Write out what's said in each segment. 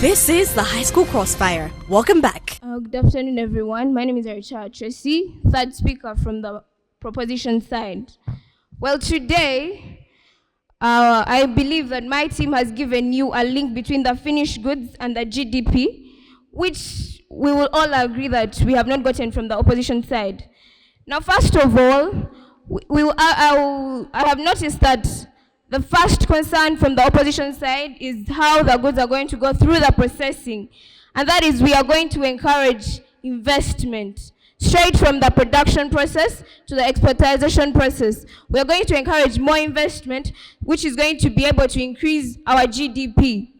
This is the High School Crossfire. Welcome back. Good afternoon, everyone. My name is Richard Tracy, third speaker from the proposition side. Well, today, I believe that my team has given you a link between the finished goods and the GDP, which we will all agree that we have not gotten from the opposition side. Now, first of all, I have noticed that the first concern from the opposition side is how the goods are going to go through the processing. And that is, we are going to encourage investment straight from the production process to the exportization process. We are going to encourage more investment, which is going to be able to increase our GDP.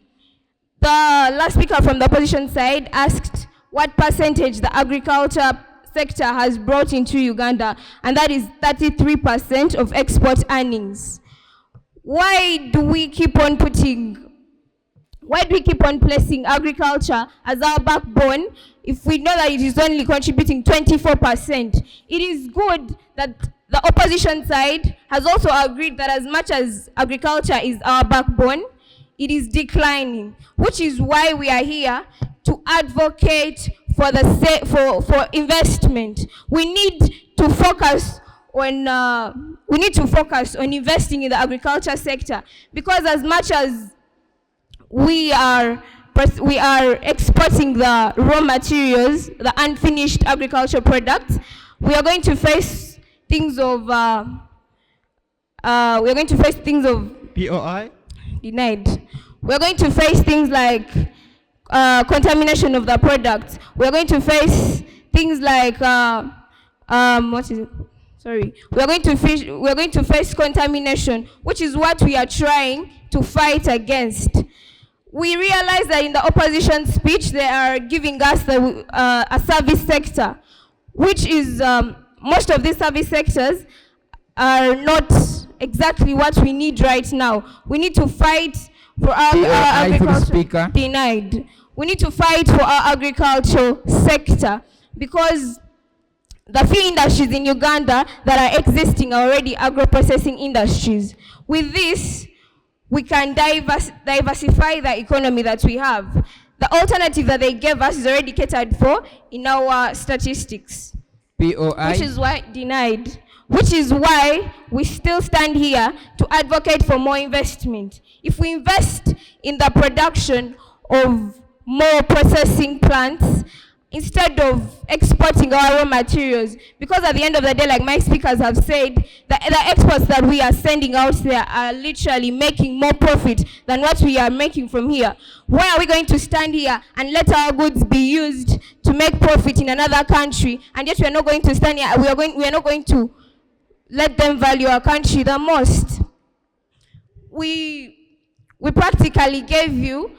The last speaker from the opposition side asked what percentage the agriculture sector has brought into Uganda, and that is 33% of export earnings. Why do we keep on placing agriculture as our backbone if we know that it is only contributing 24%? It is good that the opposition side has also agreed that as much as agriculture is our backbone, it is declining, which is why we are here to advocate for investment. We need to focus on investing in the agriculture sector, because as much as we are exporting the raw materials, the unfinished agricultural products, we are going to face things of POI denied. We are going to face things like contamination of the products. We are going to face things like we are going to face contamination, which is what we are trying to fight against. We realize that in the opposition speech, they are giving us a service sector, which is, most of these service sectors are not exactly what we need right now. We need to fight for our agriculture. Denied. We need to fight for our agricultural sector, because the few industries in Uganda that are existing are already agro-processing industries. With this, we can diversify the economy that we have. The alternative that they gave us is already catered for in our statistics. POI. Which is why denied. Which is why we still stand here to advocate for more investment. If we invest in the production of more processing plants, instead of exporting our raw materials, because at the end of the day, like my speakers have said, the exports that we are sending out there are literally making more profit than what we are making from here. Why are we going to stand here and let our goods be used to make profit in another country, and yet we are not going to stand here, we are not going to let them value our country the most? We practically gave you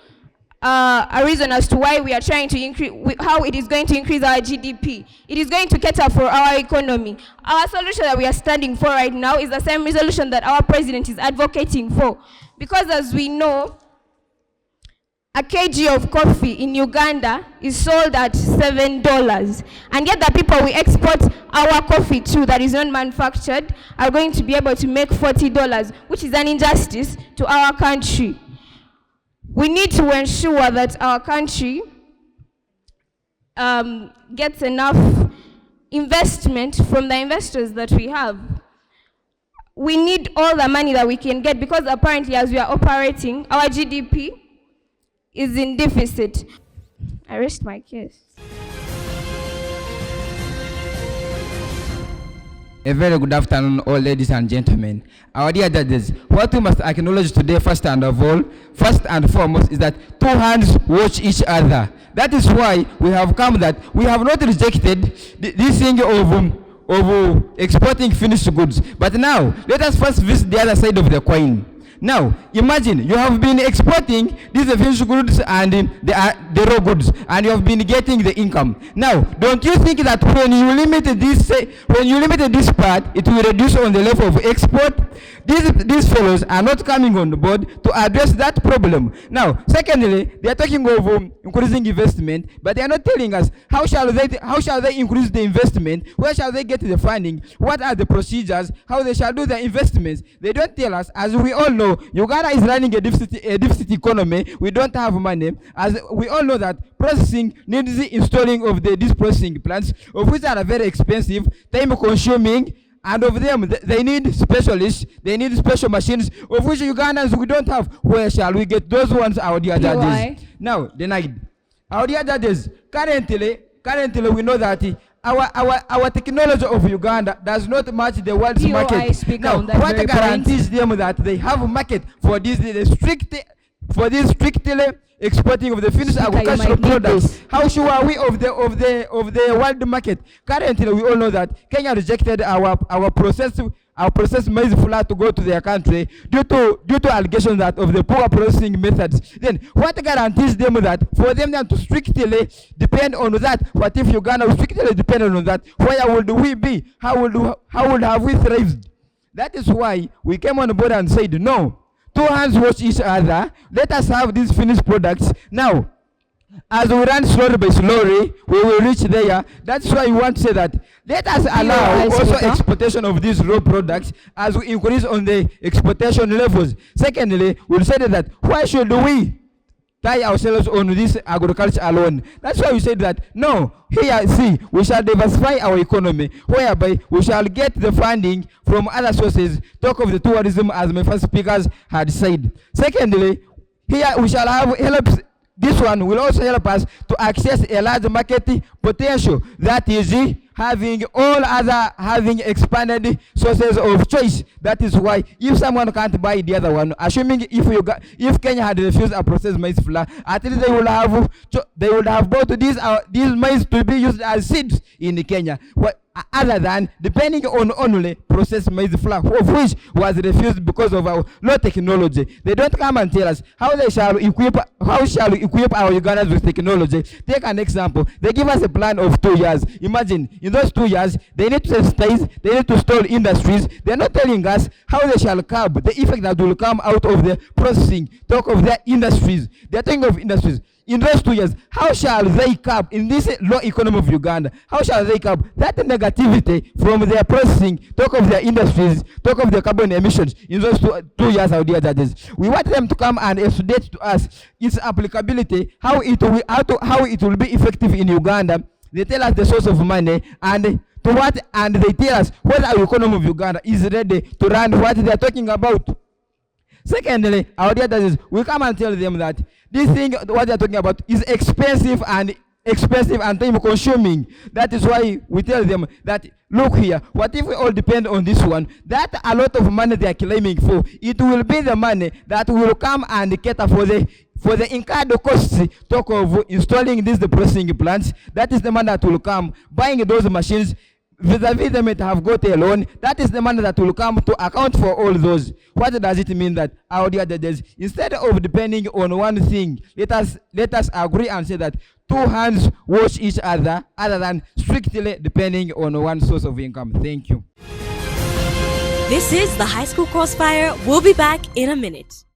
a reason as to why we are trying to increase, how it is going to increase our GDP. It is going to cater for our economy. Our solution that we are standing for right now is the same resolution that our president is advocating for. Because as we know, a kg of coffee in Uganda is sold at $7. And yet the people we export our coffee to that is not manufactured are going to be able to make $40, which is an injustice to our country. We need to ensure that our country gets enough investment from the investors that we have. We need all the money that we can get, because apparently as we are operating, our GDP is in deficit. I rest my case. A very good afternoon, all ladies and gentlemen. Our dear judges, what we must acknowledge today, first and foremost, is that two hands watch each other. That is why we have come that we have not rejected this thing of exporting finished goods. But now, let us first visit the other side of the coin. Now, imagine you have been exporting these finished goods and the raw goods, and you have been getting the income. Now, don't you think that when you limited this part, it will reduce on the level of export? these fellows are not coming on board to address that problem. Now, secondly, they are talking of increasing investment, but they are not telling us how shall they increase the investment, where shall they get the funding, what are the procedures, how they shall do the investments. They don't tell us. As we all know, Uganda is running a deficit economy. We don't have money. As we all know that processing needs the installing of these processing plants, of which are very expensive, time consuming, and of them they need specialists, they need special machines, of which Ugandans we don't have. Where shall we get those ones, our dear judges? Now, denied. Our dear judges, currently we know that our technology of Uganda does not match the world's market. Now, what guarantees them that they have a market for these strictly exporting of the finished agricultural products? How sure are we of the world market? Currently, we all know that Kenya rejected our processed maize flour to go to their country due to allegations that of the poor processing methods. Then what guarantees them that for them to strictly depend on that? What if Uganda strictly depend on that? Where would we be? How would have we thrived? That is why we came on board and said no. Two hands wash each other. Let us have these finished products. Now, as we run slowly by slowly, we will reach there. That's why we want to say that let us allow also exportation of these raw products as we increase on the exportation levels. Secondly, we'll say that why should we tie ourselves on this agriculture alone? That's why we said that no, here, see, we shall diversify our economy, whereby we shall get the funding from other sources. Talk of the tourism, as my first speakers had said. Secondly, here we shall have help. This one will also help us to access a large market potential, that is having expanded sources of choice. That is why if someone can't buy the other one, assuming if Kenya had refused a processed maize flour, at least they would have bought these maize to be used as seeds in Kenya. Other than depending on only processed maize flour, of which was refused because of our low technology. They don't come and tell us how shall we equip our Ugandans with technology. Take an example. They give us a plan of 2 years. Imagine, in those 2 years, they need to sensitize, they need to stall industries. They're not telling us how they shall curb the effect that will come out of the processing. Talk of their industries. They're talking of industries. In those 2 years, how shall they curb, in this low economy of Uganda, how shall they curb that negativity from their processing, talk of their industries, talk of their carbon emissions in those 2 years, our dear judges? We want them to come and elucidate to us its applicability, how it will be effective in Uganda. They tell us the source of money and they tell us whether our economy of Uganda is ready to run what they are talking about. Secondly, our dear judges, we come and tell them that this thing, what they are talking about, is expensive and time consuming. That is why we tell them that, look here, what if we all depend on this one? That a lot of money they are claiming for, it will be the money that will come and cater for the incurred costs. Talk of installing the processing plants. That is the money that will come, buying those machines. Vis-a-vis them it have got a loan. That is the money that will come to account for all those. What does it mean that our dear judges, instead of depending on one thing, let us agree and say that two hands wash each other than strictly depending on one source of income. Thank you. This is the High School Crossfire. We'll be back in a minute.